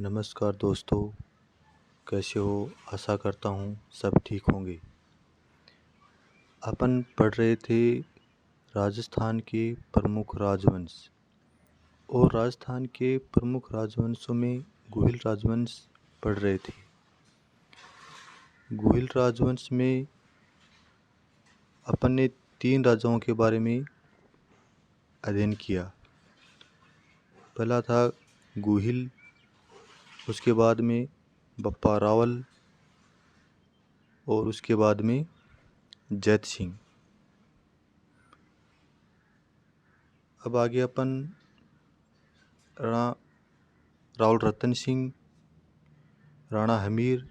नमस्कार दोस्तों, कैसे हो? आशा करता हूँ सब ठीक होंगे। अपन पढ़ रहे थे राजस्थान के प्रमुख राजवंश और राजस्थान के प्रमुख राजवंशों में गुहिल राजवंश पढ़ रहे थे। गुहिल राजवंश में अपन ने 3 राजाओं के बारे में अध्ययन किया। पहला था गुहिल, उसके बाद में बप्पा रावल और उसके बाद में जैत सिंह। अब आगे अपन रावल रतन सिंह, राणा हमीर,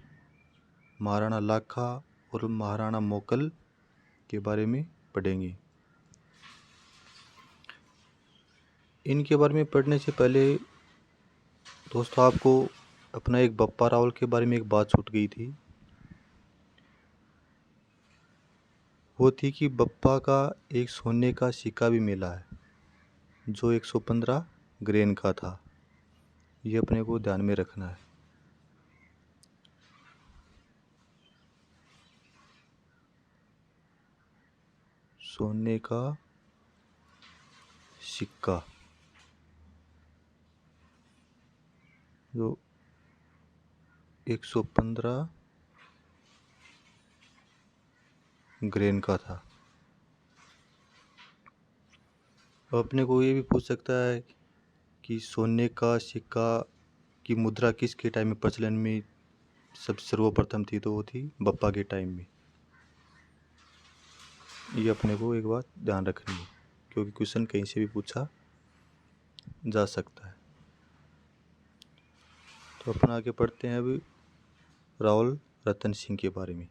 महाराणा लाखा और महाराणा मोकल के बारे में पढ़ेंगे। इनके बारे में पढ़ने से पहले दोस्तों आपको अपना एक बप्पा रावल के बारे में एक बात छूट गई थी। वो थी कि बप्पा का एक सोने का सिक्का भी मिला है जो 115 ग्रेन का था। ये अपने को ध्यान में रखना है। सोने का सिक्का जो 115 ग्रेन का था। अपने को ये भी पूछ सकता है कि सोने का सिक्का की मुद्रा किसके टाइम में प्रचलन में सब सर्वप्रथम थी, तो वो थी बप्पा के टाइम में। ये अपने को एक बात ध्यान रखनी है क्योंकि क्वेश्चन कहीं से भी पूछा जा सकता है। तो अपन आगे पढ़ते हैं अभी रावल रतन सिंह के बारे में।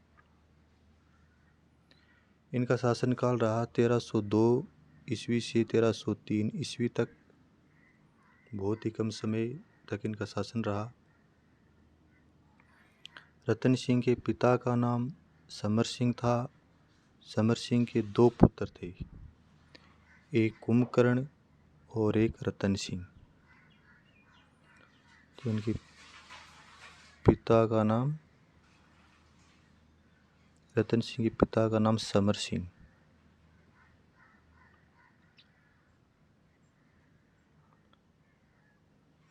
इनका शासनकाल रहा 1302 ईस्वी से 1303 ईस्वी तक। बहुत ही कम समय तक इनका शासन रहा। रतन सिंह के पिता का नाम समर सिंह था। समर सिंह के 2 पुत्र थे, एक कुंभकर्ण और एक रतन सिंह। तो इनके पिता का नाम रतन सिंह के पिता का नाम समर सिंह।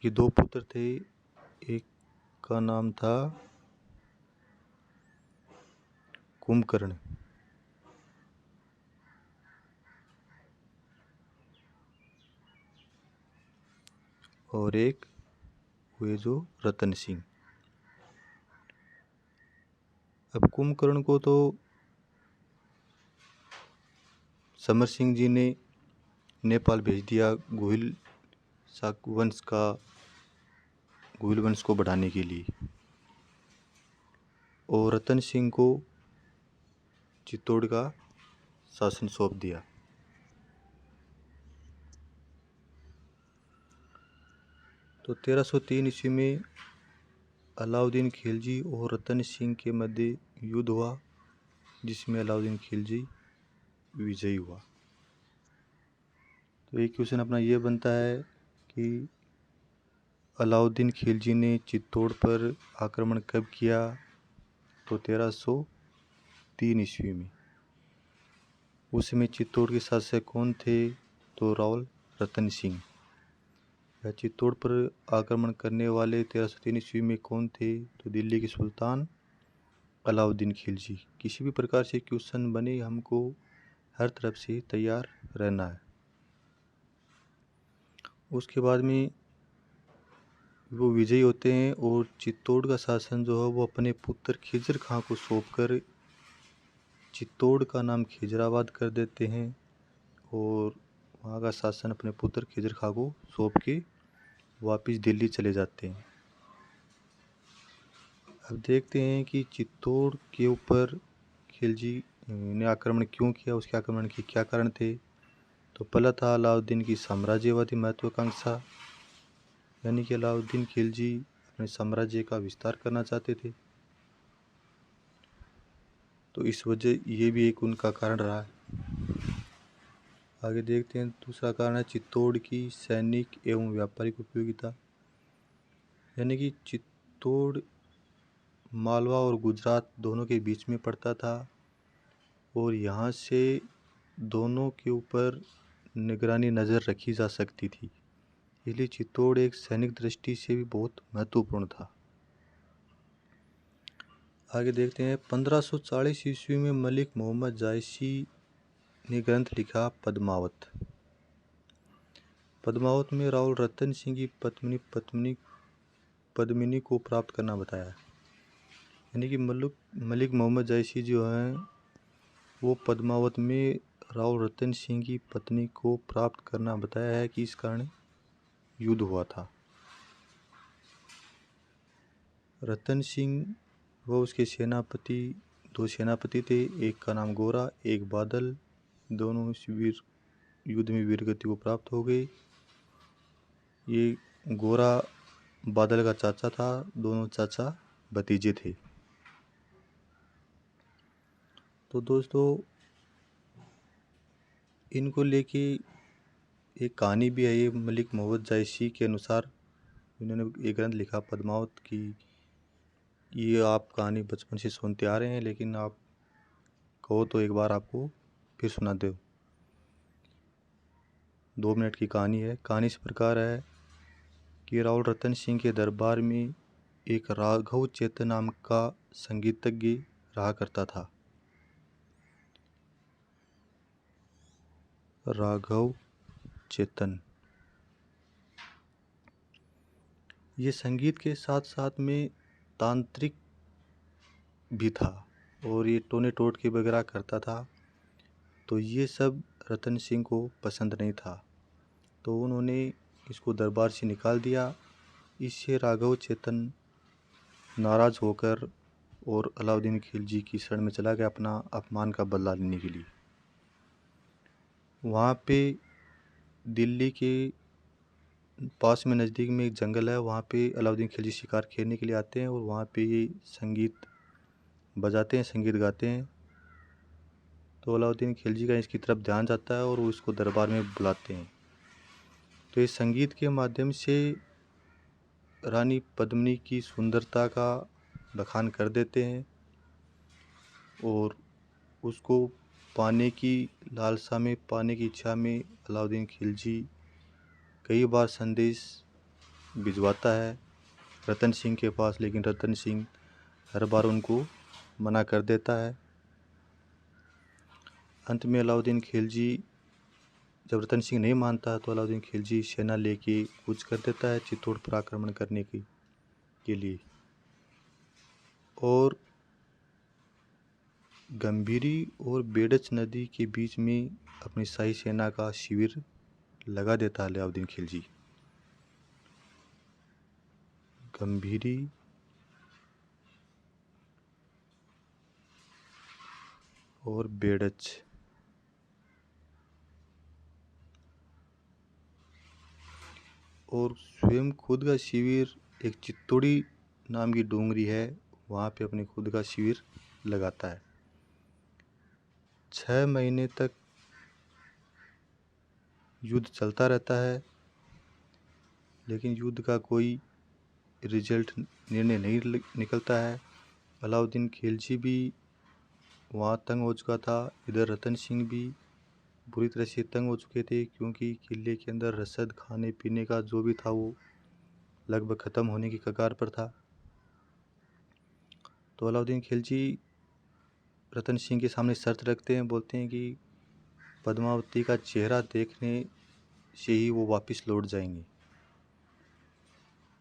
ये 2 पुत्र थे, एक का नाम था कुंभकर्ण और एक हुए जो रतन सिंह। अब कुंभकर्ण को तो समर सिंह जी ने नेपाल भेज दिया गुहिल वंश को बढ़ाने के लिए, और रतन सिंह को चित्तौड़ का शासन सौंप दिया। तो 1303 ईस्वी में अलाउद्दीन खिलजी और रतन सिंह के मध्य युद्ध हुआ, जिसमें अलाउद्दीन खिलजी विजयी हुआ। तो एक क्वेश्चन अपना ये बनता है कि अलाउद्दीन खिलजी ने चित्तौड़ पर आक्रमण कब किया? तो 1303 ईस्वी में। उस समय चित्तौड़ के शासक कौन थे? तो रावल रतन सिंह। चित्तौड़ पर आक्रमण करने वाले 1303 ईस्वी में कौन थे? तो दिल्ली के सुल्तान अलाउद्दीन खिलजी। किसी भी प्रकार से क्वेश्चन बने, हमको हर तरफ से तैयार रहना है। उसके बाद में वो विजयी होते हैं और चित्तौड़ का शासन जो है वो अपने पुत्र खिजर खां को सौंपकर चित्तौड़ का नाम खिजराबाद कर देते हैं और वहाँ का शासन अपने पुत्र खिजर खां को सौंप के वापस दिल्ली चले जाते हैं। अब देखते हैं कि चित्तौड़ के ऊपर खिलजी ने आक्रमण क्यों किया, उसके आक्रमण के क्या कारण थे। तो पहला था अलाउद्दीन की साम्राज्यवादी महत्वाकांक्षा, यानी कि अलाउद्दीन खिलजी अपने साम्राज्य का विस्तार करना चाहते थे। तो इस वजह ये भी एक उनका कारण रहा है। आगे देखते हैं दूसरा कारण है चित्तौड़ की सैनिक एवं व्यापारिक उपयोगिता, यानी कि चित्तौड़ मालवा और गुजरात दोनों के बीच में पड़ता था और यहाँ से दोनों के ऊपर निगरानी नज़र रखी जा सकती थी, इसलिए चित्तौड़ एक सैनिक दृष्टि से भी बहुत महत्वपूर्ण था। आगे देखते हैं। 1540 ईस्वी में मलिक मोहम्मद जायसी ने ग्रंथ लिखा पद्मावत। पद्मावत में राहुल रतन सिंह की पत्नी पद्मिनी को प्राप्त करना बताया, यानी कि मलिक मोहम्मद जायसी जो हैं वो पद्मावत में राहुल रतन सिंह की पत्नी को प्राप्त करना बताया है कि इस कारण युद्ध हुआ था। रतन सिंह व उसके सेनापति, दो सेनापति थे, एक का नाम गोरा, एक बादल, दोनों इस युद्ध में वीरगति को प्राप्त हो गए। ये गोरा बादल का चाचा था, दोनों चाचा भतीजे थे। तो दोस्तों इनको लेके एक कहानी भी है। ये मलिक मोहम्मद जायसी के अनुसार इन्होंने एक ग्रंथ लिखा पद्मावत की। ये आप कहानी बचपन से सुनते आ रहे हैं, लेकिन आप कहो तो एक बार आपको फिर सुना दो। 2 मिनट की कहानी है। कहानी इस प्रकार है कि राहुल रतन सिंह के दरबार में एक राघव चेतन नाम का संगीतज्ञ रहा करता था। राघव चेतन ये संगीत के साथ साथ में तांत्रिक भी था और ये टोने टोटके वगैरह करता था। तो ये सब रतन सिंह को पसंद नहीं था, तो उन्होंने इसको दरबार से निकाल दिया। इससे राघव चेतन नाराज़ होकर और अलाउद्दीन खिलजी की शरण में चला गया अपना अपमान का बदला लेने के लिए। वहाँ पे दिल्ली के पास में नज़दीक में एक जंगल है, वहाँ पे अलाउद्दीन खिलजी शिकार खेलने के लिए आते हैं और वहाँ पे ये संगीत बजाते हैं, संगीत गाते हैं। तो अलाउद्दीन खिलजी का इसकी तरफ ध्यान जाता है और वो इसको दरबार में बुलाते हैं। तो इस संगीत के माध्यम से रानी पद्मिनी की सुंदरता का बखान कर देते हैं और उसको पाने की लालसा में, पाने की इच्छा में अलाउद्दीन खिलजी कई बार संदेश भिजवाता है रतन सिंह के पास, लेकिन रतन सिंह हर बार उनको मना कर देता है। अंत में अलाउद्दीन खिलजी जब रतन सिंह नहीं मानता तो अलाउद्दीन खिलजी सेना लेके कूच कर देता है चित्तौड़ पर आक्रमण करने के लिए। और गंभीरी और बेडच नदी के बीच में अपनी शाही सेना का शिविर लगा देता है अलाउद्दीन खिलजी। गंभीरी और बेडच और स्वयं खुद का शिविर एक चित्तौड़ी नाम की डोंगरी है, वहाँ पे अपने खुद का शिविर लगाता है। 6 महीने तक युद्ध चलता रहता है, लेकिन युद्ध का कोई रिजल्ट, निर्णय नहीं निकलता है। अलाउद्दीन खिलजी भी वहाँ तंग हो चुका था, इधर रतन सिंह भी बुरी तरह से तंग हो चुके थे, क्योंकि किले के अंदर रसद, खाने पीने का जो भी था वो लगभग ख़त्म होने की कगार पर था। तो अलाउद्दीन खिलजी रतन सिंह के सामने शर्त रखते हैं, बोलते हैं कि पद्मावती का चेहरा देखने से ही वो वापस लौट जाएंगे।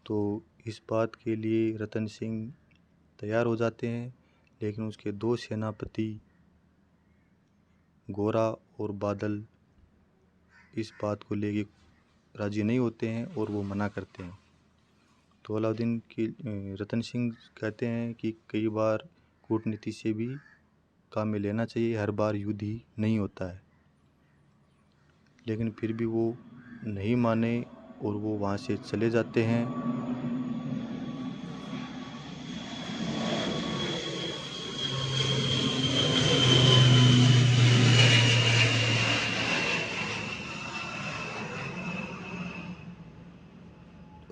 तो इस बात के लिए रतन सिंह तैयार हो जाते हैं, लेकिन उसके 2 सेनापति गोरा और बादल इस बात को लेके राजी नहीं होते हैं और वो मना करते हैं। तो अलाउद्दीन की रतन सिंह कहते हैं कि कई बार कूटनीति से भी काम में लेना चाहिए, हर बार युद्ध ही नहीं होता है। लेकिन फिर भी वो नहीं माने और वो वहाँ से चले जाते हैं।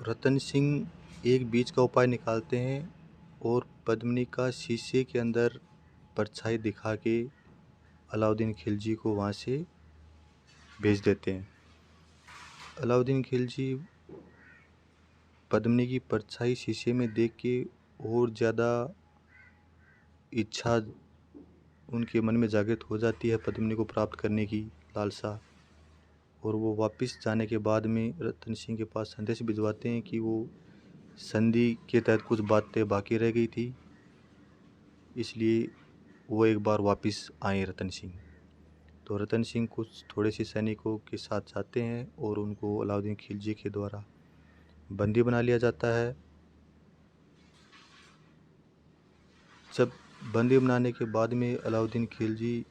रतन सिंह एक बीज का उपाय निकालते हैं और पद्मिनी का शीशे के अंदर परछाई दिखा के अलाउद्दीन खिलजी को वहाँ से भेज देते हैं। अलाउद्दीन खिलजी पद्मिनी की परछाई शीशे में देख के और ज़्यादा इच्छा उनके मन में जागृत हो जाती है पद्मिनी को प्राप्त करने की लालसा, और वो वापस जाने के बाद में रतन सिंह के पास संदेश भिजवाते हैं कि वो संधि के तहत कुछ बातें बाकी रह गई थी, इसलिए वो एक बार वापस आए रतन सिंह। तो रतन सिंह कुछ थोड़े से सैनिकों के साथ जाते हैं और उनको अलाउद्दीन खिलजी के द्वारा बंदी बना लिया जाता है। जब बंदी बनाने के बाद में अलाउद्दीन खिलजी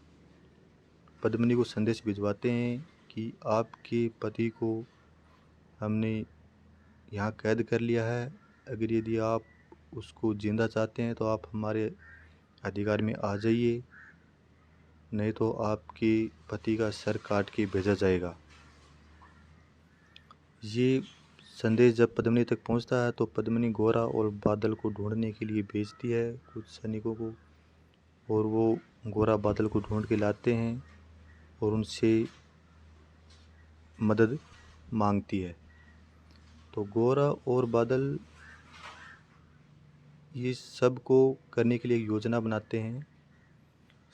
पद्मिनी को संदेश भिजवाते हैं कि आपके पति को हमने यहाँ कैद कर लिया है, अगर यदि आप उसको जिंदा चाहते हैं तो आप हमारे अधिकार में आ जाइए, नहीं तो आपके पति का सर काट के भेजा जाएगा। ये संदेश जब पद्मिनी तक पहुंचता है तो पद्मिनी गोरा और बादल को ढूंढने के लिए भेजती है कुछ सैनिकों को, और वो गोरा बादल को ढूंढ के लाते हैं और उनसे मदद मांगती है। तो गोरा और बादल ये सब को करने के लिए एक योजना बनाते हैं।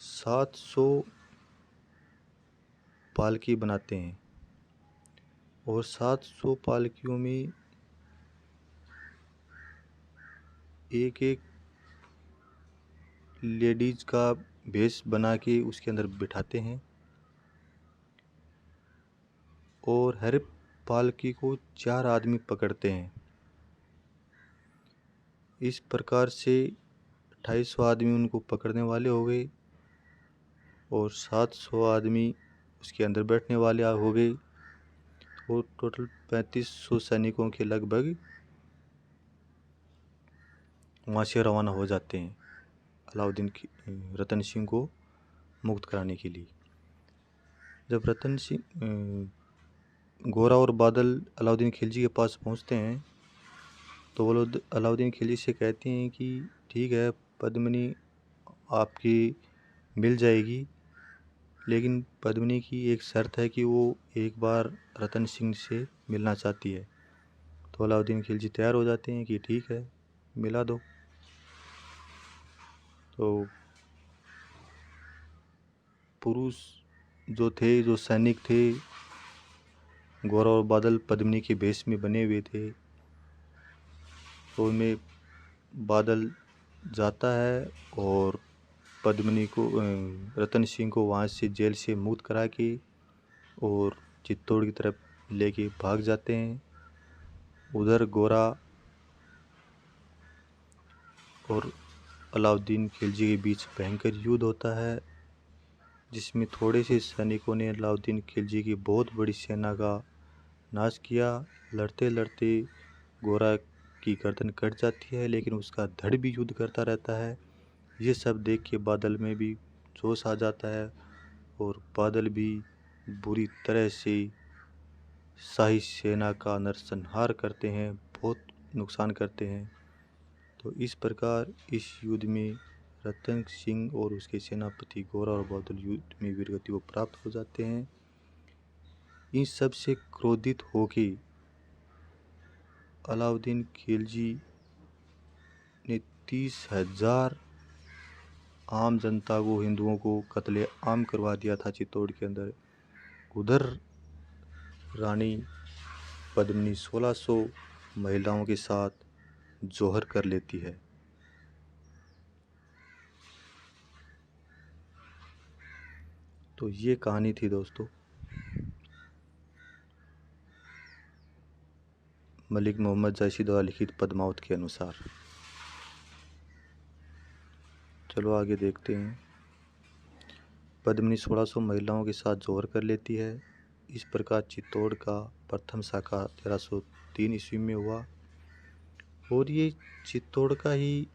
700 पालकी बनाते हैं और 700 पालकियों में एक एक लेडीज का भेष बना के उसके अंदर बिठाते हैं और हर पालकी को 4 आदमी पकड़ते हैं। इस प्रकार से 2800 आदमी उनको पकड़ने वाले हो गए और 700 आदमी उसके अंदर बैठने वाले हो गए, और टोटल 3500 सैनिकों के लगभग वहाँ से रवाना हो जाते हैं अलाउद्दीन रतन सिंह को मुक्त कराने के लिए। जब रतन सिंह गोरा और बादल अलाउद्दीन खिलजी के पास पहुँचते हैं तो वो लोग अलाउद्दीन खिलजी से कहते हैं कि ठीक है, पद्मिनी आपकी मिल जाएगी, लेकिन पद्मिनी की एक शर्त है कि वो एक बार रतन सिंह से मिलना चाहती है। तो अलाउद्दीन खिलजी तैयार हो जाते हैं कि ठीक है, मिला दो। तो पुरुष जो थे, जो सैनिक थे, गोरा और बादल पद्मिनी के भेष में बने हुए थे, तो उनमें बादल जाता है और पद्मिनी को रतन सिंह को वहाँ से जेल से मुक्त करा के और चित्तौड़ की तरफ लेके भाग जाते हैं। उधर गोरा और अलाउद्दीन खिलजी के बीच भयंकर युद्ध होता है, जिसमें थोड़े से सैनिकों ने अलाउद्दीन खिलजी की बहुत बड़ी सेना का नाश किया। लड़ते लड़ते गोरा की गर्दन कट जाती है, लेकिन उसका धड़ भी युद्ध करता रहता है। ये सब देख के बादल में भी जोश आ जाता है और बादल भी बुरी तरह से शाही सेना का नरसंहार करते हैं, बहुत नुकसान करते हैं। तो इस प्रकार इस युद्ध में रतन सिंह और उसके सेनापति गोरा और बादल युद्ध में वीरगति को प्राप्त हो जाते हैं। इन सब से क्रोधित होके अलाउद्दीन खिलजी ने 30,000 आम जनता को, हिंदुओं को कत्ले आम करवा दिया था चित्तौड़ के अंदर। उधर रानी पद्मिनी 1600 महिलाओं के साथ जौहर कर लेती है। तो ये कहानी थी दोस्तों मलिक मोहम्मद जैसी द्वारा लिखित पद्मावत के अनुसार। चलो आगे देखते हैं। पद्मिनी 1600 महिलाओं के साथ जौहर कर लेती है। इस प्रकार चित्तौड़ का प्रथम शाखा 1303 ईस्वी में हुआ, और ये चित्तौड़ का ही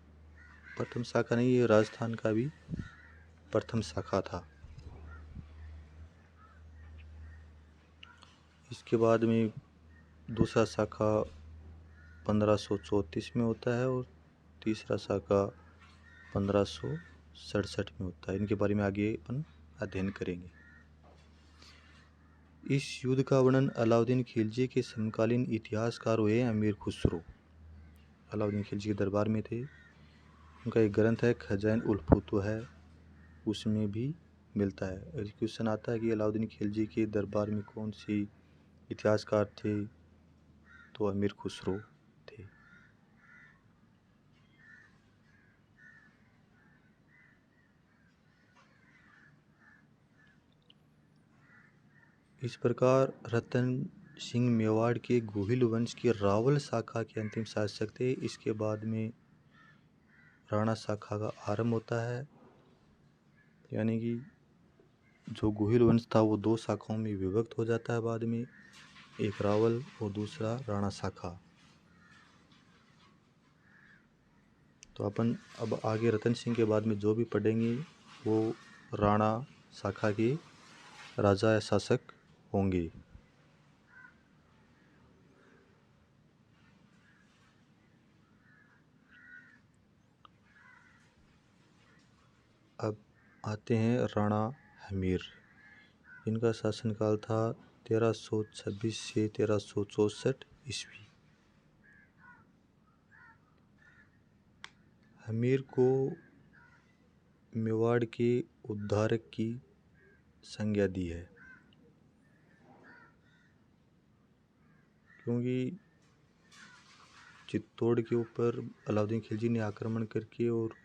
प्रथम शाखा नहीं, ये राजस्थान का भी प्रथम शाखा था। इसके बाद में दूसरा शाखा 1534 में होता है और तीसरा साका 1567 में होता है। इनके बारे में आगे अपन अध्ययन करेंगे। इस युद्ध का वर्णन अलाउद्दीन खिलजी के समकालीन इतिहासकार हुए अमीर खुसरो अलाउद्दीन खिलजी के दरबार में थे। उनका एक ग्रंथ है खजाइन उल फुतूह, उसमें भी मिलता है। क्वेश्चन आता है कि अलाउद्दीन खिलजी के दरबार में कौन सी इतिहासकार थे, तो अमीर खुसरो थे। इस प्रकार रतन सिंह मेवाड़ के गोहिल वंश की रावल शाखा के अंतिम शासक थे। इसके बाद में राणा शाखा का आरंभ होता है, यानी कि जो गोहिल वंश था वो दो शाखाओं में विभक्त हो जाता है बाद में, एक रावल और दूसरा राणा शाखा। तो अपन अब आगे रतन सिंह के बाद में जो भी पढ़ेंगे वो राणा शाखा के राजा या शासक होंगे। अब आते हैं राणा हमीर। इनका शासनकाल था 1326 से 1364 ईस्वी। हमीर को मेवाड़ के उद्धारक की संज्ञा दी है, क्योंकि चित्तौड़ के ऊपर अलाउद्दीन खिलजी ने आक्रमण करके और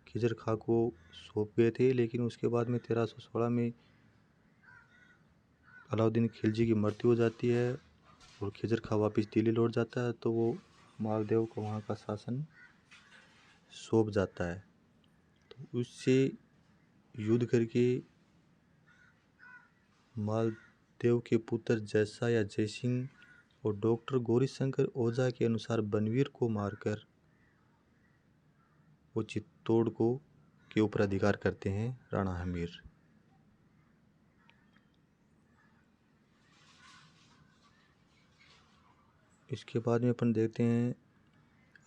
खिजर खां को सौंप गए थे। लेकिन उसके बाद में 1316 में अलाउद्दीन खिलजी की मृत्यु हो जाती है और खिजर खां वापस दिल्ली लौट जाता है, तो वो मालदेव को वहाँ का शासन सौंप जाता है। तो उससे युद्ध करके मालदेव के पुत्र जैसा या जयसिंह और डॉक्टर गौरीशंकर ओझा के अनुसार बनवीर को मारकर वो चित्तौड़ को के ऊपर अधिकार करते हैं राणा हमीर। इसके बाद में अपन देखते हैं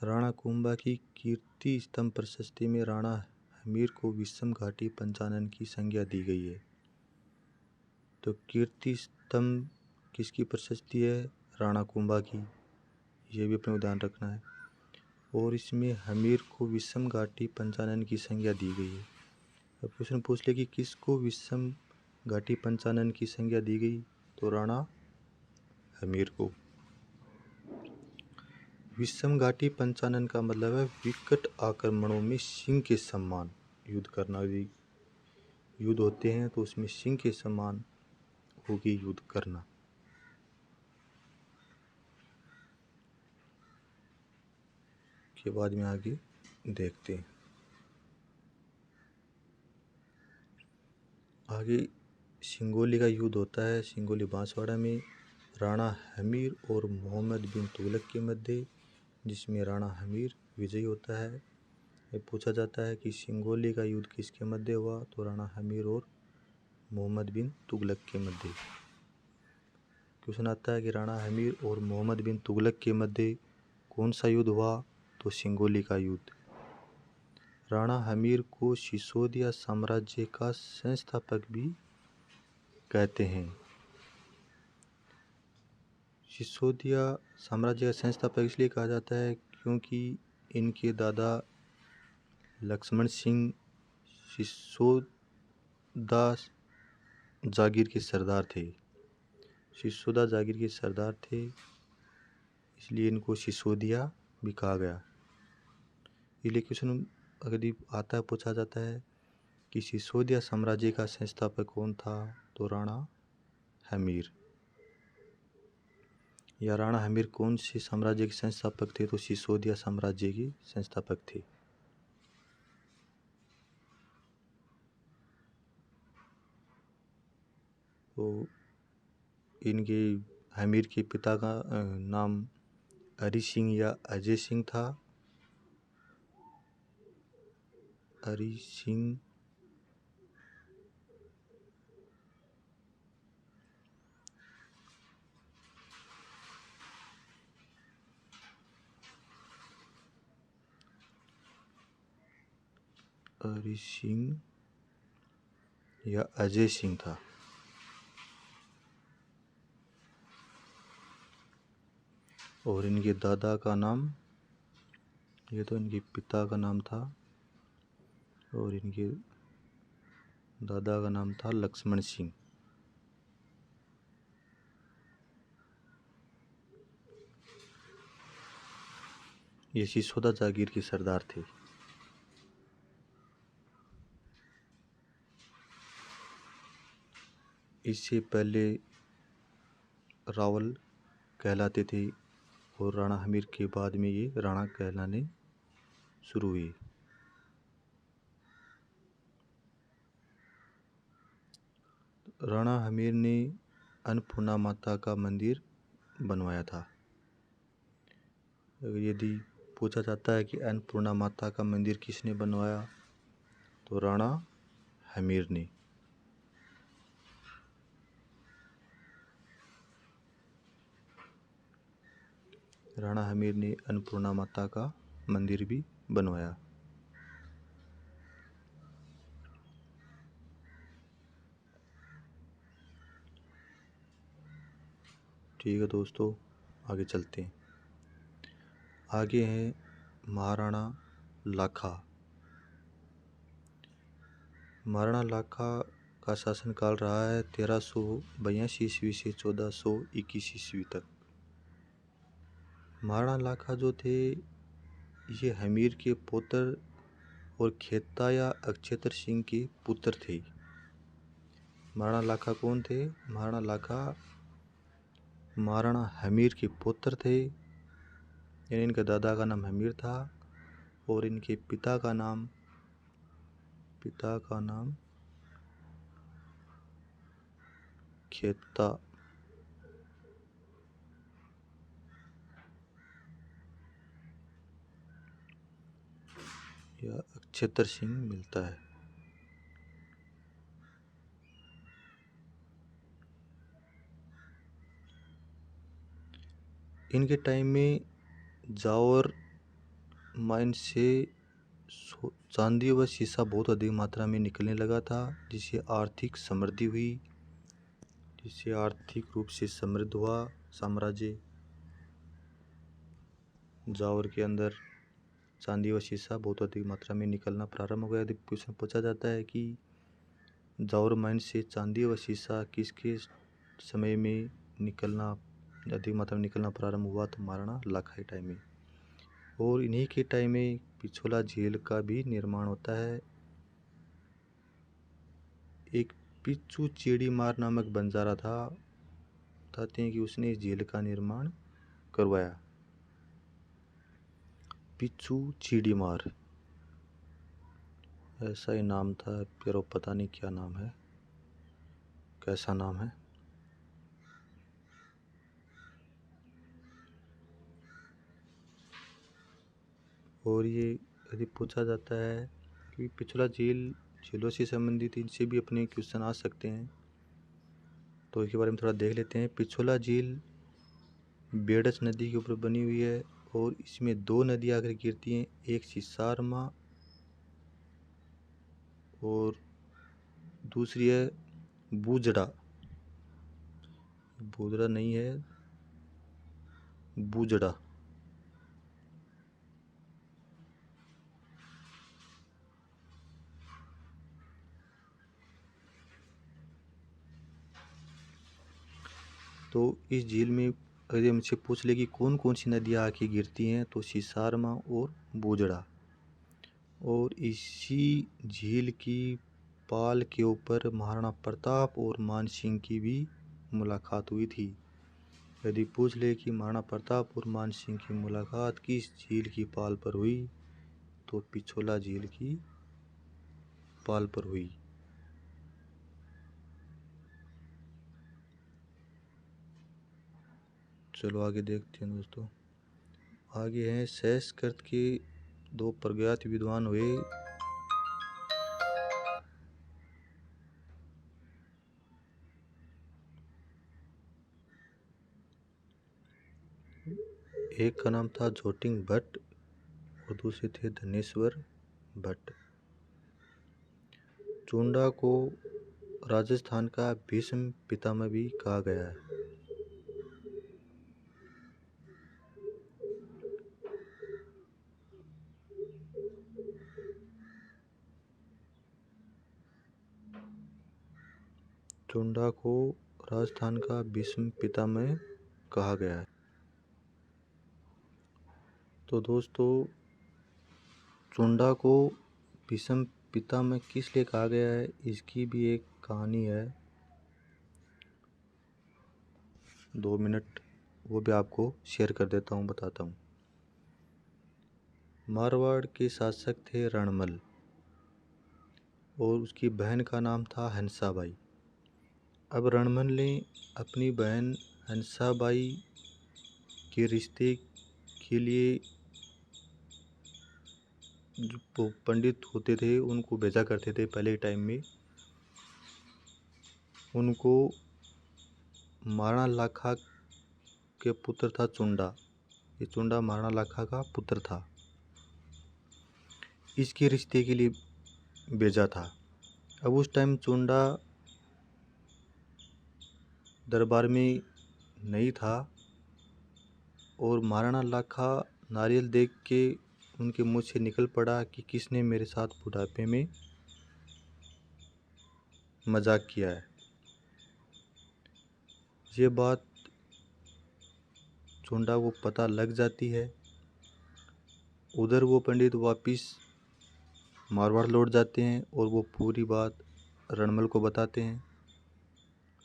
राणा कुंभा की कीर्ति स्तंभ प्रशस्ति में राणा हमीर को विषम घाटी पंचानन की संज्ञा दी गई है। तो कीर्ति स्तंभ किसकी प्रशस्ति है? राणा कुंभा की, ये भी अपने को ध्यान रखना है। और इसमें हमीर को विषम घाटी पंचानन की संज्ञा दी गई है। अब क्वेश्चन पूछ ले कि किसको विषम घाटी पंचानन की संज्ञा दी गई, तो राणा हमीर को। विषम घाटी पंचानन का मतलब है विकट आक्रमणों में सिंह के समान युद्ध करना। यदि युद्ध होते हैं तो उसमें सिंह के समान होगी युद्ध करना। के बाद में आगे देखते हैं। आगे सिंगोली का युद्ध होता है सिंगोली बांसवाड़ा में राणा हमीर और मोहम्मद बिन तुगलक के मध्य, जिसमें राणा हमीर विजयी होता है। ये पूछा जाता है कि सिंगोली का युद्ध किसके मध्य हुआ, तो राणा हमीर और मोहम्मद बिन तुगलक के मध्य। क्वेश्चन आता है कि राणा हमीर और मोहम्मद बिन तुगलक के मध्य कौन सा युद्ध हुआ, तो सिंगोली का युद्ध। राणा हमीर को सिसोदिया साम्राज्य का संस्थापक भी कहते हैं। सिसोदिया साम्राज्य का संस्थापक इसलिए कहा जाता है क्योंकि इनके दादा लक्ष्मण सिंह सिसोदा जागीर के सरदार थे। सिसोदा जागीर के सरदार थे, इसलिए इनको सिसोदिया भी कहा गया। इसलिए क्वेश्चन अगर आता है, पूछा जाता है कि सिसोदिया साम्राज्य का संस्थापक कौन था, तो राणा हमीर। या राणा हमीर कौन से साम्राज्य के संस्थापक थे, तो सिसोदिया साम्राज्य के संस्थापक थे। तो इनके हमीर के पिता का नाम हरि सिंह या अजय सिंह था। हरि सिंह हरि सिंह या अजय सिंह था। और इनके दादा का नाम, ये तो इनके पिता का नाम था, और इनके दादा का नाम था लक्ष्मण सिंह। ये सिसोदा जागीर के सरदार थे। इससे पहले रावल कहलाते थे और राणा हमीर के बाद में ये राणा कहलाने शुरू हुए। राणा हमीर ने अन्नपूर्णा माता का मंदिर बनवाया था। अगर यदि पूछा जाता है कि अन्नपूर्णा माता का मंदिर किसने बनवाया, तो राणा हमीर ने। राणा हमीर ने अन्नपूर्णा माता का मंदिर भी बनवाया। ठीक है दोस्तों, आगे चलते हैं। आगे है महाराणा लाखा। महाराणा लाखा का शासनकाल रहा है 1382 ईस्वी से 1421 ईस्वी तक। महाराणा लाखा जो थे, ये हमीर के पुत्र और खेता या अक्षेत्र सिंह के पुत्र थे। महाराणा लाखा कौन थे? महाराणा लाखा महाराणा हमीर के पुत्र थे, यानी इनके दादा का नाम हमीर था और इनके पिता का नाम खेता या अक्षेत्र सिंह मिलता है। इनके टाइम में जावर माइन से चांदी व शीशा बहुत अधिक मात्रा में निकलने लगा था, जिससे आर्थिक समृद्धि हुई, जिससे आर्थिक रूप से समृद्ध हुआ साम्राज्य। जावर के अंदर चांदी व शीशा बहुत अधिक मात्रा में निकलना प्रारंभ हो गया। यदि क्वेश्चन पूछा जाता है कि जावर माइन से चांदी व शीशा किसके समय में निकलना अधिक मात्रा में निकलना प्रारंभ हुआ, तो महाराणा लाखा के टाइम में। और इन्हीं के टाइम में पिछोला झील का भी निर्माण होता है। एक पिच्चू चीड़ीमार नामक बंजारा था, बताते हैं कि उसने इस झील का निर्माण करवाया। पिच्चू चीड़ीमार ऐसा ही नाम था, फिर पता नहीं क्या नाम है, कैसा नाम है। और ये यदि पूछा जाता है कि पिछला झीलों से संबंधित इनसे भी अपने क्वेश्चन आ सकते हैं, तो इसके बारे में थोड़ा देख लेते हैं। पिछोला झील बेडस नदी के ऊपर बनी हुई है और इसमें दो नदियां आकर गिरती हैं, एक सिसारमा और दूसरी है बूजड़ा। बूजड़ा नहीं है, बूजड़ा। तो इस झील में अगर हमसे पूछ ले कि कौन कौन सी नदियां आके गिरती हैं, तो सिसारमा और बूजड़ा। और इसी झील की पाल के ऊपर महाराणा प्रताप और मान सिंह की भी मुलाकात हुई थी। यदि पूछ ले कि महाराणा प्रताप और मान सिंह की मुलाकात किस झील की पाल पर हुई, तो पिछोला झील की पाल पर हुई। चलो आगे देखते हैं दोस्तों। आगे हैं संस्कृत के दो प्रज्ञात विद्वान हुए। एक का नाम था जोटिंग भट्ट और दूसरे थे धनेश्वर भट्ट। चुंडा को राजस्थान का भीष्म पितामह भी कहा गया है। चुंडा को राजस्थान का भीष्म पितामह कहा गया है। तो दोस्तों, चुंडा को भीष्म पितामह किस लिए कहा गया है, इसकी भी एक कहानी है। 2 मिनट वो भी आपको शेयर कर देता हूँ, बताता हूँ। मारवाड़ के शासक थे रणमल और उसकी बहन का नाम था हंसाबाई। अब रणमल ने अपनी बहन हंसाबाई के रिश्ते के लिए जो पंडित होते थे उनको भेजा करते थे पहले के टाइम में। उनको महाराणा लाखा के पुत्र था चुंडा। ये चुंडा महाराणा लाखा का पुत्र था। इसके रिश्ते के लिए भेजा था। अब उस टाइम चुंडा दरबार में नहीं था और महाराणा लाखा नारियल देख के उनके मुंह से निकल पड़ा कि किसने मेरे साथ बुढ़ापे में मजाक किया है। ये बात चुंडा को पता लग जाती है। उधर वो पंडित वापिस मारवाड़ लौट जाते हैं और वो पूरी बात रणमल को बताते हैं।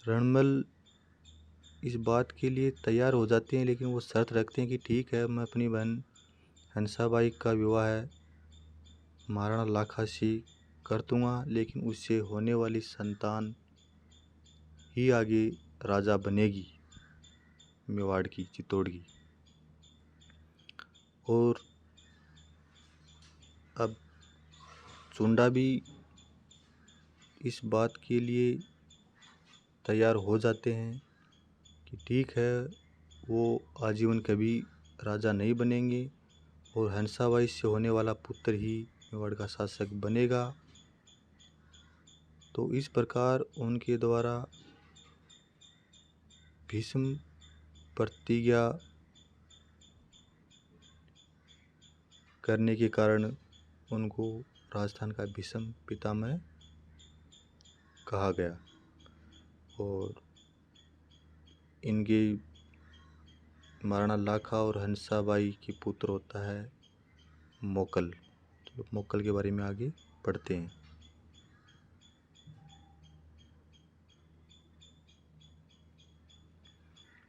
रणमल इस बात के लिए तैयार हो जाते हैं, लेकिन वो शर्त रखते हैं कि ठीक है, मैं अपनी बहन हंसाबाई का विवाह है महाराणा लाखा से कर दूंगा, लेकिन उससे होने वाली संतान ही आगे राजा बनेगी मेवाड़ की, चित्तौड़ की। और अब चुंडा भी इस बात के लिए तैयार हो जाते हैं कि ठीक है, वो आजीवन कभी राजा नहीं बनेंगे और हंसाबाई से होने वाला पुत्र ही मेवाड़ का शासक बनेगा। तो इस प्रकार उनके द्वारा भीष्म प्रतिज्ञा करने के कारण उनको राजस्थान का भीष्म पितामह कहा गया। और इनके महाराणा लाखा और हंसाबाई के पुत्र होता है मोकल। तो मोकल के बारे में आगे पढ़ते हैं।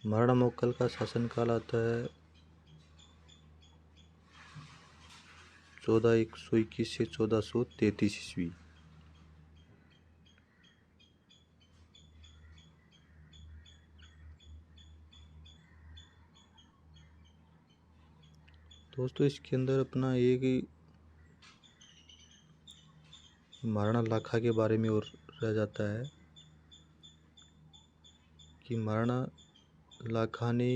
महाराणा मोकल का शासनकाल आता है 1421 से 1433 ईस्वी। दोस्तों, इसके अंदर अपना एक महाराणा लाखा के बारे में और रह जाता है कि महाराणा लाखा ने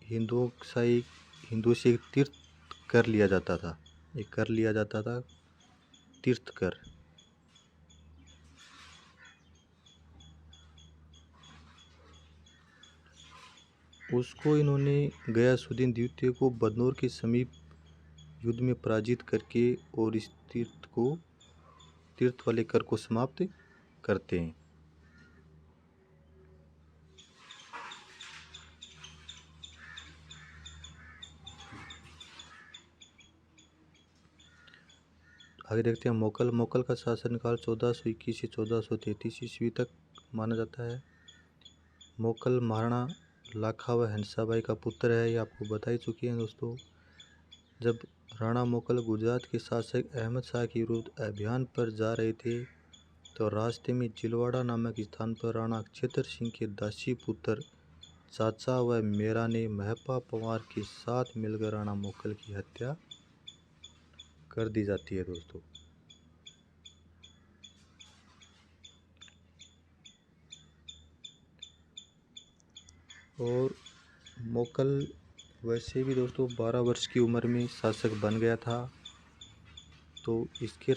हिंदुओं से एक तीर्थ कर लिया जाता था। एक कर लिया जाता था तीर्थ कर। उसको इन्होंने गयासुद्दीन द्वितीय को बदनौर के समीप युद्ध में पराजित करके और इस तीर्थ वाले कर को समाप्त करते हैं। आगे देखते हैं मोकल का शासनकाल 1421 से 1433 ईस्वी तक माना जाता है। मोकल महाराणा लाखा व हंसाबाई का पुत्र है, ये आपको बता ही चुके हैं दोस्तों। जब राणा मोकल गुजरात के शासक अहमद शाह के विरुद्ध अभियान पर जा रहे थे तो रास्ते में जिलवाड़ा नामक स्थान पर राणा अक्षेत्र सिंह के दासी पुत्र चाचा व मेरा ने महपा पवार के साथ मिलकर राणा मोकल की हत्या कर दी जाती है दोस्तों। और मोकल वैसे भी दोस्तों 12 वर्ष की उम्र में शासक बन गया था। तो इसके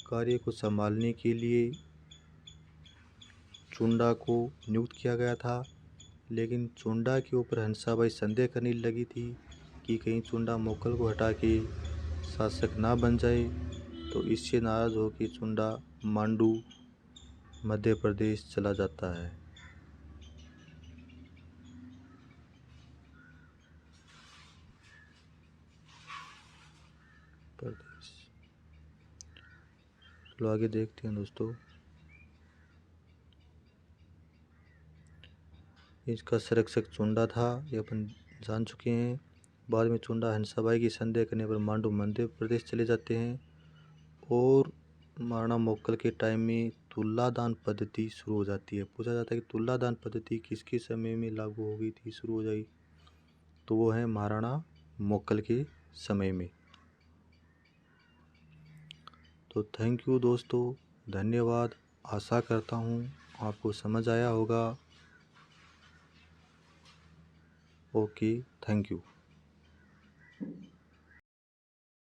कार्य को संभालने के लिए चुंडा को नियुक्त किया गया था, लेकिन चुंडा के ऊपर हंसाबाई संदेह करने लगी थी कि कहीं चुंडा मोकल को हटा के शासक ना बन जाए। तो इससे नाराज होकर चुंडा मांडू मध्य प्रदेश चला जाता है। प्रदेश चलो आगे देखते हैं दोस्तों। इसका संरक्षक चुंडा था, ये अपन जान चुके हैं। बाद में चुंडा हंसाबाई की संदेह करने पर मांडू मध्य प्रदेश चले जाते हैं और महाराणा मोकल के टाइम में तुलादान पद्धति शुरू हो जाती है। पूछा जाता है कि तुलादान पद्धति किसके समय में लागू हो गई थी, शुरू हो जाई, तो वो है महाराणा मोकल के समय में। तो थैंक यू दोस्तों, धन्यवाद। आशा करता हूँ आपको समझ आया होगा। Okay, thank you.